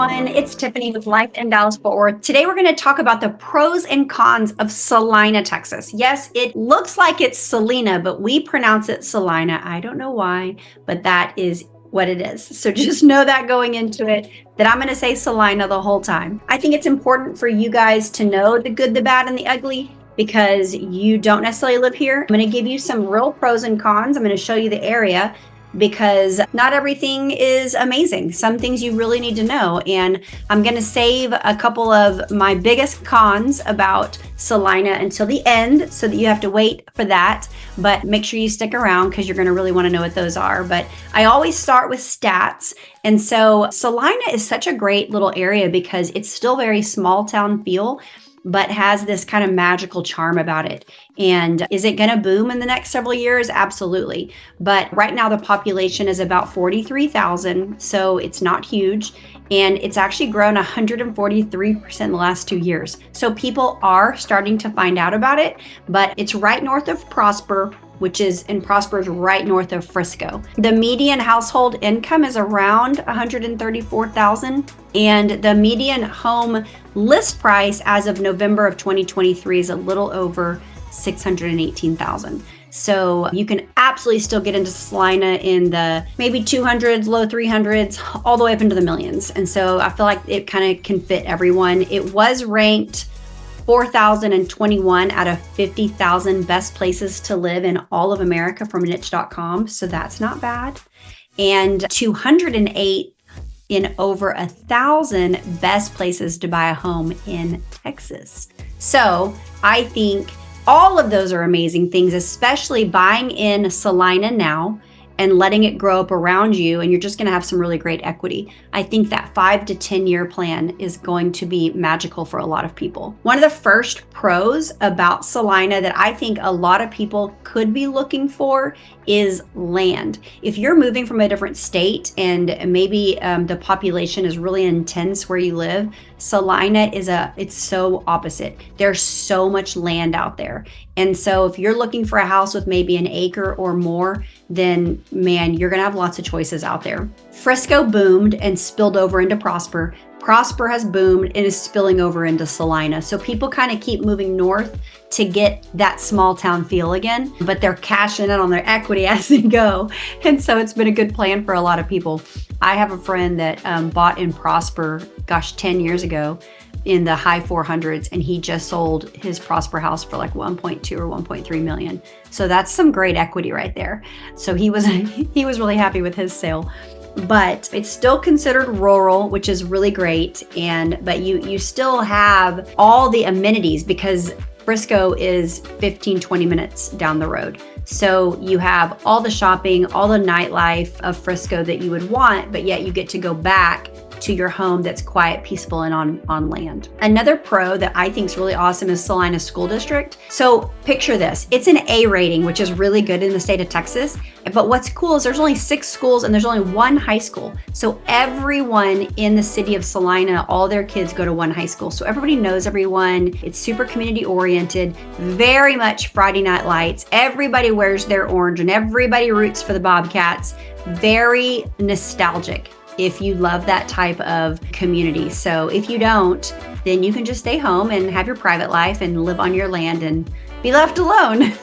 everyone. It's Tiffany with Life in Dallas-Fort Worth. Today we're going to talk about the pros and cons of Celina, Texas. Yes, it looks like it's Celina, but we pronounce it Celina. I don't know why, but that is what it is. So just know that going into it, that I'm going to say Celina the whole time. I think it's important for you guys to know the good, the bad, and the ugly, because you don't necessarily live here. I'm going to give you some real pros and cons. I'm going to show you the area, because not everything is amazing. Some things you really need to know. And I'm going to save a couple of my biggest cons about Celina until the end, so that you have to wait for that. But make sure you stick around, because you're going to really want to know what those are. But I always start with stats. And so Celina is such a great little area because it's still very small town feel, but has this kind of magical charm about it. And is it going to boom in the next several years? Absolutely. But right now the population is about 43,000, so it's not huge. And it's actually grown 143% in the last 2 years. So people are starting to find out about it, but it's right north of Prosper, and Prosper is right north of Frisco. The median household income is around $134,000, and the median home list price as of November of 2023 is a little over $618,000. So you can absolutely still get into Celina in the maybe 200s, low 300s, all the way up into the millions. And so I feel like it kind of can fit everyone. It was ranked 4,021 out of 50,000 best places to live in all of America from niche.com. So that's not bad. And 208 in over 1,000 best places to buy a home in Texas. So I think all of those are amazing things, especially buying in Celina now and letting it grow up around you, and you're just going to have some really great equity. I think that 5 to 10 year plan is going to be magical for a lot of people. One of the first pros about Celina that I think a lot of people could be looking for is land. If you're moving from a different state and maybe the population is really intense where you live, Celina it's so opposite. There's so much land out there. And so if you're looking for a house with maybe an acre or more, then man, you're gonna have lots of choices out there. Frisco boomed and spilled over into Prosper. Prosper has boomed and is spilling over into Celina. So people kind of keep moving north to get that small town feel again, but they're cashing in on their equity as they go. And so it's been a good plan for a lot of people. I have a friend that bought in Prosper, 10 years ago in the high 400s, and he just sold his Prosper house for like 1.2 or 1.3 million. So that's some great equity right there. So he was really happy with his sale. But it's still considered rural, which is really great. But you still have all the amenities, because Frisco is 15-20 minutes down the road. So you have all the shopping, all the nightlife of Frisco that you would want, but yet you get to go back to your home that's quiet, peaceful, and on land. Another pro that I think is really awesome is Celina School District. So picture this, it's an A rating, which is really good in the state of Texas. But what's cool is there's only 6 schools and there's only 1 high school. So everyone in the city of Celina, all their kids go to 1 high school. So everybody knows everyone. It's super community oriented, very much Friday Night Lights. Everybody wears their orange and everybody roots for the Bobcats. Very nostalgic if you love that type of community. So if you don't, then you can just stay home and have your private life and live on your land and be left alone.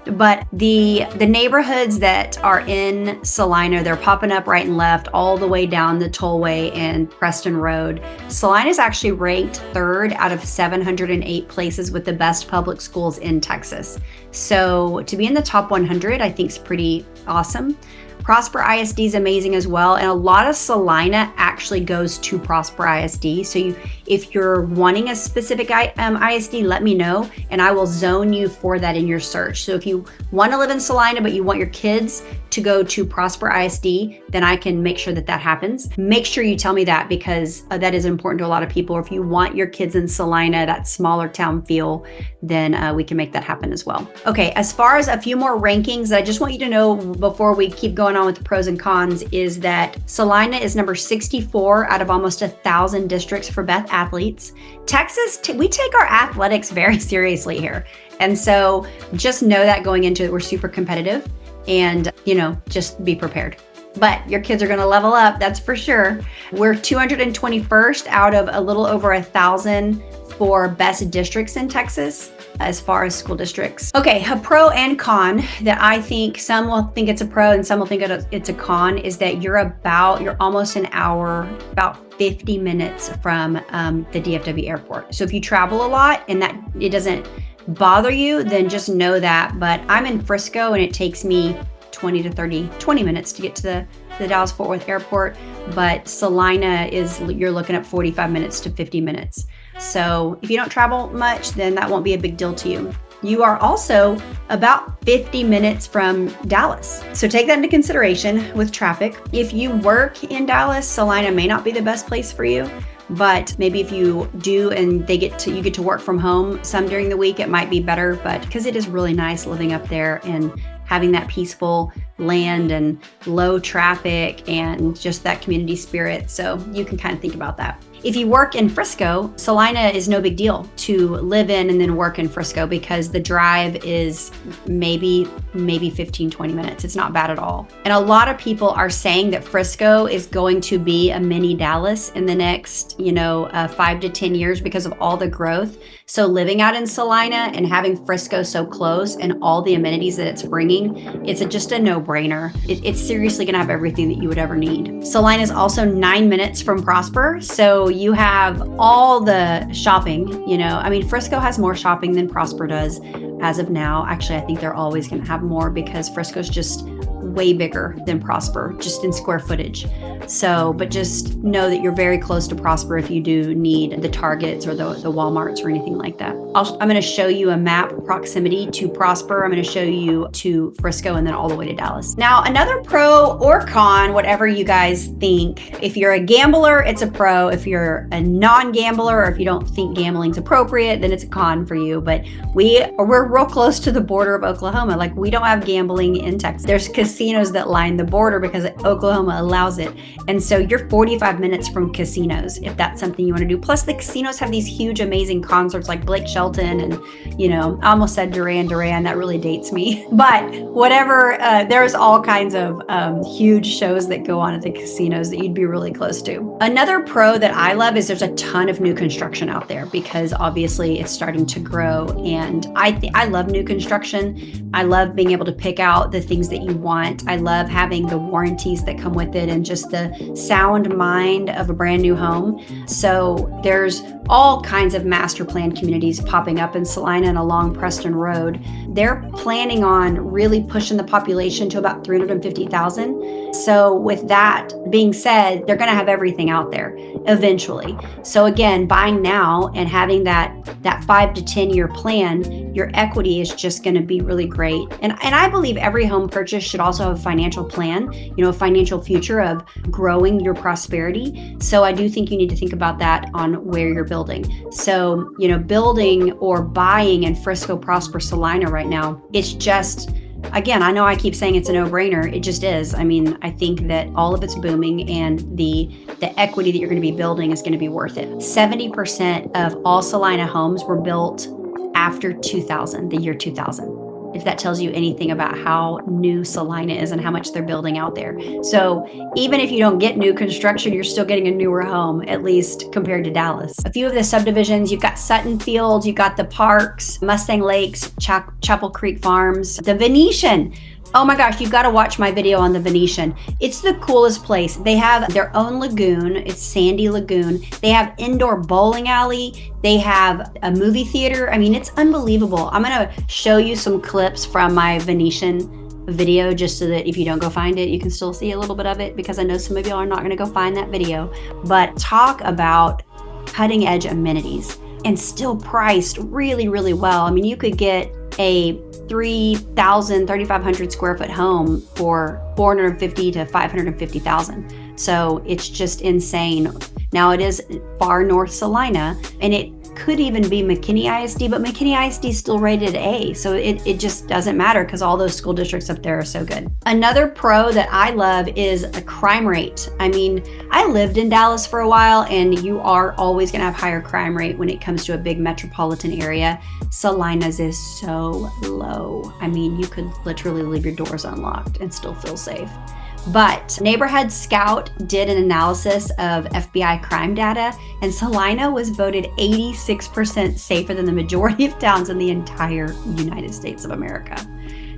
But the neighborhoods that are in Celina, they're popping up right and left all the way down the Tollway and Preston Road. Celina is actually ranked 3rd out of 708 places with the best public schools in Texas. So to be in the top 100, I think is pretty awesome. Prosper ISD is amazing as well, and a lot of Celina actually goes to Prosper ISD. So if you're wanting a specific ISD, let me know, and I will zone you for that in your search. So if you want to live in Celina, but you want your kids to go to Prosper ISD, then I can make sure that happens. Make sure you tell me that, because that is important to a lot of people. If you want your kids in Celina, that smaller town feel, then we can make that happen as well. Okay, as far as a few more rankings that I just want you to know before we keep going on with the pros and cons, is that Celina is number 64 out of almost 1,000 districts for best athletes. Texas, we take our athletics very seriously here. And so just know that going into it, we're super competitive, and just be prepared. but your kids are going to level up, that's for sure. We're 221st out of a little over 1,000 for best districts in Texas as far as school districts. Okay, a pro and con that I think some will think it's a pro and some will think it's a con is that you're almost an hour, about 50 minutes from the DFW airport. So if you travel a lot and that it doesn't bother you, then just know that. But I'm in Frisco and it takes me 20 minutes to get to the Dallas-Fort Worth airport. But Celina you're looking at 45 minutes to 50 minutes. So if you don't travel much, then that won't be a big deal to you. You are also about 50 minutes from Dallas. So take that into consideration with traffic. If you work in Dallas, Celina may not be the best place for you, but maybe if you do and you get to work from home some during the week, it might be better. But because it is really nice living up there and having that peaceful land and low traffic and just that community spirit. So you can kind of think about that. If you work in Frisco, Celina is no big deal to live in and then work in Frisco because the drive is maybe 15, 20 minutes. It's not bad at all. And a lot of people are saying that Frisco is going to be a mini Dallas in the next, 5 to 10 years because of all the growth. So living out in Celina and having Frisco so close and all the amenities that it's bringing, it's just a no-brainer. It's seriously going to have everything that you would ever need. Celina is also 9 minutes from Prosper. So you have all the shopping, Frisco has more shopping than Prosper does as of now. Actually, I think they're always going to have more because Frisco's just way bigger than Prosper, just in square footage. So, but just know that you're very close to Prosper if you do need the Targets or the Walmarts or anything like that. I'm going to show you a map proximity to Prosper. I'm going to show you to Frisco and then all the way to Dallas. Now, another pro or con, whatever you guys think. If you're a gambler, it's a pro. If you're a non-gambler or if you don't think gambling's appropriate, then it's a con for you. But we're real close to the border of Oklahoma. Like, we don't have gambling in Texas. There's casinos that line the border because Oklahoma allows it. And so you're 45 minutes from casinos if that's something you want to do. Plus the casinos have these huge, amazing concerts like Blake Shelton and, I almost said Duran Duran. That really dates me. But whatever, there's all kinds of huge shows that go on at the casinos that you'd be really close to. Another pro that I love is there's a ton of new construction out there because obviously it's starting to grow. And I love new construction. I love being able to pick out the things that you want. I love having the warranties that come with it and just the sound mind of a brand new home. So there's all kinds of master plan communities popping up in Celina and along Preston Road. They're planning on really pushing the population to about 350,000. So with that being said, they're going to have everything out there eventually. So again, buying now and having that 5 to 10 year plan, your equity is just going to be really great. And I believe every home purchase should also have a financial plan, a financial future of growing your prosperity. So I do think you need to think about that on where you're building. So, building or buying in Frisco, Prosper, Celina right now, it's just, again, I know I keep saying it's a no-brainer. It just is. I think that all of it's booming and the equity that you're going to be building is going to be worth it. 70% of all Celina homes were built after 2000, the year 2000. If that tells you anything about how new Celina is and how much they're building out there. So even if you don't get new construction, you're still getting a newer home, at least compared to Dallas. A few of the subdivisions, you've got Sutton Fields, you've got the Parks, Mustang Lakes, Chapel Creek Farms, the Venetian. Oh my gosh, you've got to watch my video on the Venetian. It's the coolest place. They have their own lagoon. It's Sandy Lagoon. They have indoor bowling alley. They have a movie theater. It's unbelievable. I'm going to show you some clips from my Venetian video just so that if you don't go find it, you can still see a little bit of it because I know some of y'all are not going to go find that video. But talk about cutting edge amenities and still priced really, really well. You could get a 3,500 square foot home for 450 to 550,000. So it's just insane. Now it is far north Celina and it could even be McKinney ISD, but McKinney ISD is still rated A. So it just doesn't matter because all those school districts up there are so good. Another pro that I love is a crime rate. I lived in Dallas for a while and you are always going to have higher crime rate when it comes to a big metropolitan area. Celina's is so low. You could literally leave your doors unlocked and still feel safe. But Neighborhood Scout did an analysis of FBI crime data, and Celina was voted 86% safer than the majority of towns in the entire United States of America.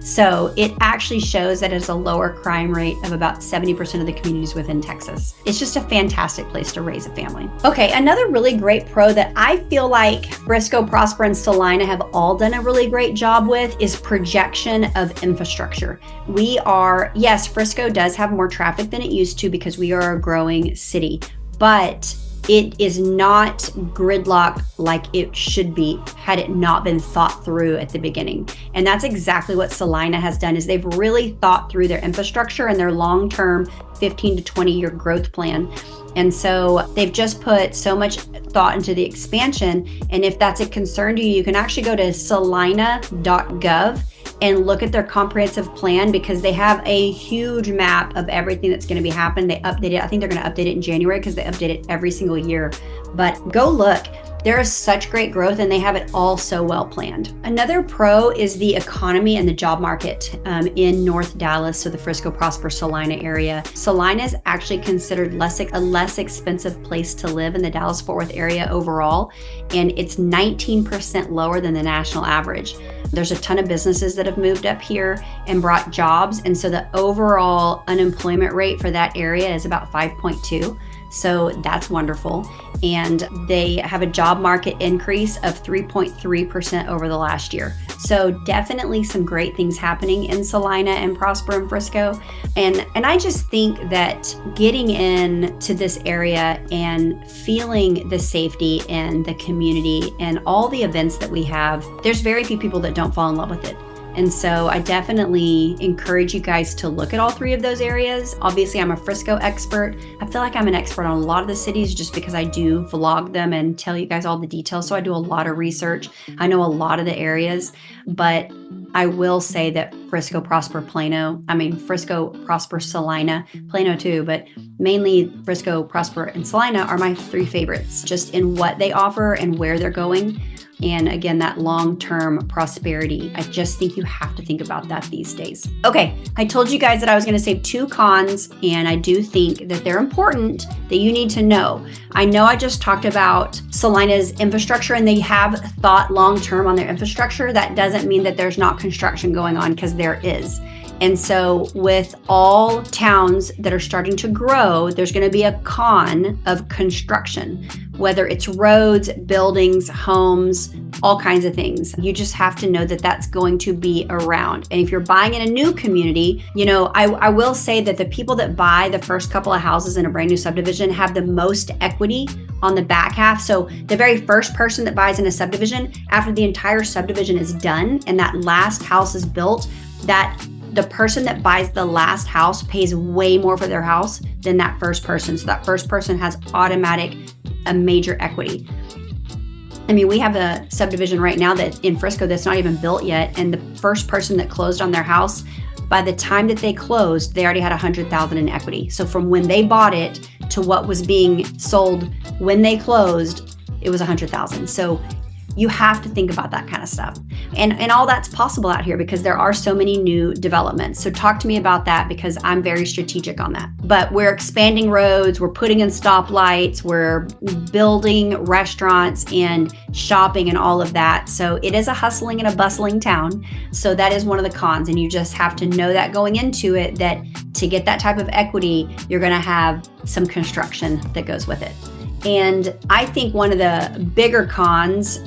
So it actually shows that it's a lower crime rate of about 70% of the communities within Texas. It's just a fantastic place to raise a family. Okay, another really great pro that I feel like Frisco, Prosper, and Celina have all done a really great job with is projection of infrastructure. Yes, Frisco does have more traffic than it used to because we are a growing city, but it is not gridlocked like it should be had it not been thought through at the beginning. And that's exactly what Celina has done, is they've really thought through their infrastructure and their long-term 15 to 20-year growth plan. And so they've just put so much thought into the expansion. And if that's a concern to you, you can actually go to celina.gov and look at their comprehensive plan, because they have a huge map of everything that's going to be happening. They update it. I think they're going to update it in January because they update it every single year. But go look. There is such great growth and they have it all so well planned. Another pro is the economy and the job market in North Dallas, so the Frisco, Prosper, Celina area. Celina is actually considered a less expensive place to live in the Dallas-Fort Worth area overall, and it's 19% lower than the national average. There's a ton of businesses that have moved up here and brought jobs, and so the overall unemployment rate for that area is about 5.2. So that's wonderful. And they have a job market increase of 3.3% over the last year. So definitely some great things happening in Celina and Prosper and Frisco. And I just think that getting into this area and feeling the safety and the community and all the events that we have, there's very few people that don't fall in love with it. And so I definitely encourage you guys to look at all three of those areas. Obviously, I'm a Frisco expert. I feel like I'm an expert on a lot of the cities just because I do vlog them and tell you guys all the details. So I do a lot of research. I know a lot of the areas, but I will say that Frisco, Prosper, Celina, Plano too, but mainly Frisco, Prosper, and Celina are my three favorites, just in what they offer and where they're going. And again, that long-term prosperity. I just think you have to think about that these days. Okay, I told you guys that I was going to save 2 cons, and I do think that they're important that you need to know. I know I just talked about Celina's infrastructure, and they have thought long-term on their infrastructure. That doesn't mean that there's not construction going on, because there is. And so with all towns that are starting to grow, there's going to be a con of construction, whether it's roads, buildings, homes, all kinds of things. You just have to know that that's going to be around. And if you're buying in a new community, I will say that the people that buy the first couple of houses in a brand new subdivision have the most equity on the back half. So the very first person that buys in a subdivision, after the entire subdivision is done and that last house is built, the person that buys the last house pays way more for their house than that first person. So that first person has a major equity. I mean, we have a subdivision right now that in Frisco that's not even built yet. And the first person that closed on their house, by the time that they closed, they already had $100,000 in equity. So from when they bought it to what was being sold when they closed, it was $100,000. So you have to think about that kind of stuff. And all that's possible out here because there are so many new developments. So talk to me about that because I'm very strategic on that. But we're expanding roads, we're putting in stoplights, we're building restaurants and shopping and all of that. So it is a hustling and a bustling town. So that is one of the cons. And you just have to know that going into it, that to get that type of equity, you're going to have some construction that goes with it. And I think one of the bigger cons,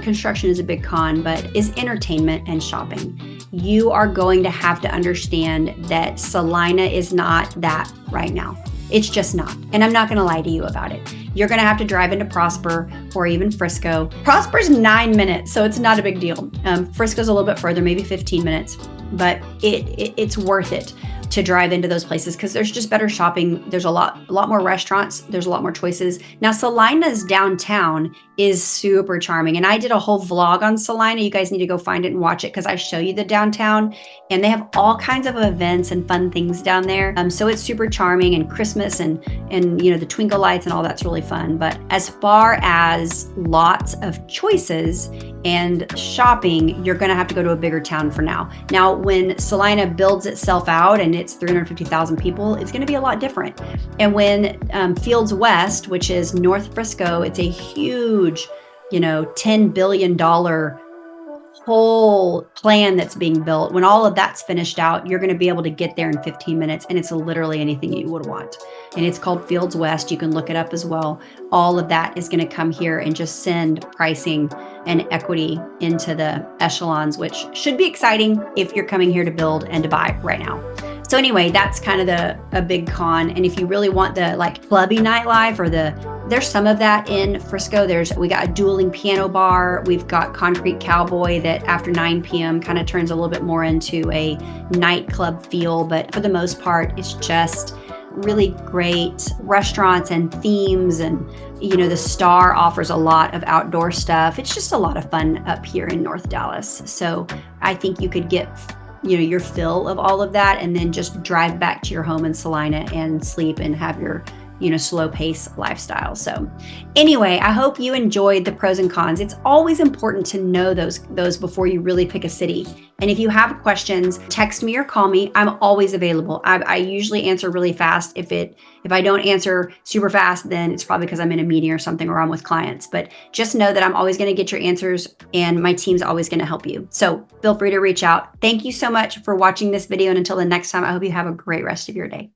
construction is a big con, but is entertainment and shopping. You are going to have to understand that Celina is not that right now. It's just not. And I'm not going to lie to you about it. You're going to have to drive into Prosper or even Frisco. Prosper's 9 minutes, so it's not a big deal. Frisco's a little bit further, maybe 15 minutes, but it's worth it to drive into those places because there's just better shopping. There's a lot more restaurants. There's a lot more choices. Now, Celina's downtown is super charming. And I did a whole vlog on Celina. You guys need to go find it and watch it because I show you the downtown and they have all kinds of events and fun things down there. So it's super charming and Christmas and the twinkle lights and all that's really fun. But as far as lots of choices and shopping, you're going to have to go to a bigger town for now. Now, when Celina builds itself out and it's 350,000 people, it's going to be a lot different. And when Fields West, which is North Frisco, it's a huge, $10 billion whole plan that's being built. When all of that's finished out, you're going to be able to get there in 15 minutes, and it's literally anything you would want. And it's called Fields West. You can look it up as well. All of that is going to come here and just send pricing and equity into the echelons, which should be exciting if you're coming here to build and to buy right now. So anyway, that's kind of a big con. And if you really want the clubby nightlife or there's some of that in Frisco. We got a dueling piano bar. We've got Concrete Cowboy that after 9 p.m. kind of turns a little bit more into a nightclub feel. But for the most part, it's just really great restaurants and themes. And, the Star offers a lot of outdoor stuff. It's just a lot of fun up here in North Dallas. So I think you could get your fill of all of that and then just drive back to your home in Celina and sleep and have your slow pace lifestyle. So anyway, I hope you enjoyed the pros and cons. It's always important to know those before you really pick a city. And if you have questions, text me or call me. I'm always available. I usually answer really fast. If I don't answer super fast, then it's probably because I'm in a meeting or something or I'm with clients. But just know that I'm always going to get your answers and my team's always going to help you. So feel free to reach out. Thank you so much for watching this video. And until the next time, I hope you have a great rest of your day.